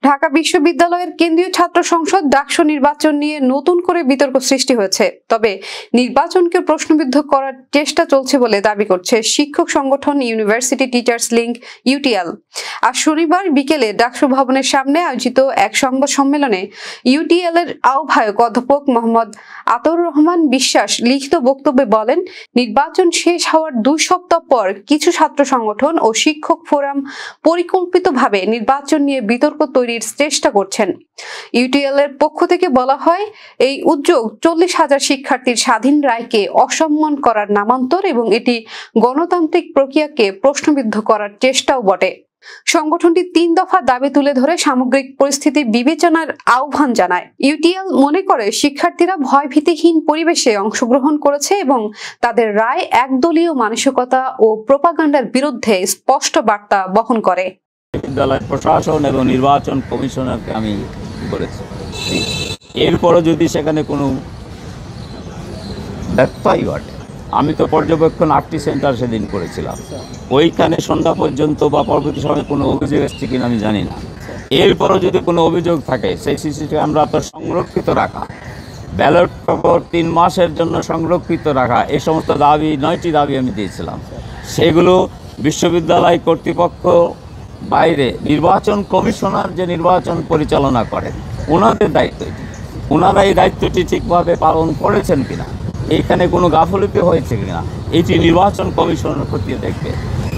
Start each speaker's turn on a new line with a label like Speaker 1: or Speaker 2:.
Speaker 1: ঢাকা বিশ্ববিদ্যালয়ের কেন্দ্রীয় ছাত্র সংসদ ডাকসু নির্বাচন নিয়ে নতুন করে বিতর্ক সৃষ্টি হয়েছে। তবে নির্বাচনকে প্রশ্নবিদ্ধ করার চেষ্টা চলছে বলে দাবি করছে শিক্ষক সংগঠন ইউনিভার্সিটি টিচার্স লিংক ইউটিএল। আজ শনিবার বিকেলে ডাকসু ভবনের সামনে আয়োজিত এক সংবাদ সম্মেলনে ইউটিএল এর আহ্বায়ক অধ্যাপক মোহাম্মদ আতাউর রহমান বিশ্বাস লিখিত বক্তব্যে বলেন, নির্বাচন শেষ হওয়ার 2 সপ্তাহ পর কিছু ছাত্র সংগঠন ও শিক্ষক ফোরাম পরিকল্পিতভাবে নির্বাচন নিয়ে বিতর্ক তৈরির চেষ্টা করছেন। ইউটিএল এর পক্ষ থেকে বলা হয়, এই উদ্যোগ 40,000 শিক্ষার্থীর স্বাধীন রায়কে অসম্মান করার নামান্তর এবং এটি গণতান্ত্রিক প্রক্রিয়াকে প্রশ্নবিদ্ধ করার চেষ্টাও বটে। সংগঠনটি 3 দফা দাবি তুলে ধরে সামগ্রিক পরিস্থিতি বিবেচনার আহ্বান জানায়। ইউটিএল মনে করে শিক্ষার্থীরা ভয়ভীতিহীন পরিবেশে অংশগ্রহণ করেছে এবং তাদের রায় একদলীয় মানসিকতা ও প্রোপাগান্ডার বিরুদ্ধে স্পষ্ট বার্তা বহন করে।
Speaker 2: বিদ্যালয় প্রশাসন এবং নির্বাচন কমিশনারকে আমি করেছি, এরপরও যদি সেখানে কোনো ব্যত্যয় ঘটে, আমি তো পর্যবেক্ষণ 8টি সেন্টার সেদিন করেছিলাম, ওইখানে সন্ধ্যা পর্যন্ত বা পরবর্তী সময় কোনো অভিযোগ এসছে কিনা আমি জানি না। এরপরও যদি কোনো অভিযোগ থাকে, সেই সিসিটিভি আমরা তো সংরক্ষিত রাখা, ব্যালট পেপার 3 মাসের জন্য সংরক্ষিত রাখা, এই সমস্ত দাবি 9টি দাবি আমি দিয়েছিলাম। সেগুলো বিশ্ববিদ্যালয় কর্তৃপক্ষ বাইরে নির্বাচন কমিশনার যে নির্বাচন পরিচালনা করেন, ওনাদের দায়িত্ব এটি। ওনারা এই দায়িত্বটি ঠিকভাবে পালন করেছেন কিনা, এইখানে কোনো গাফলতি হয়েছে কিনা, এটি নির্বাচন কমিশনার খতিয়ে দেখবে।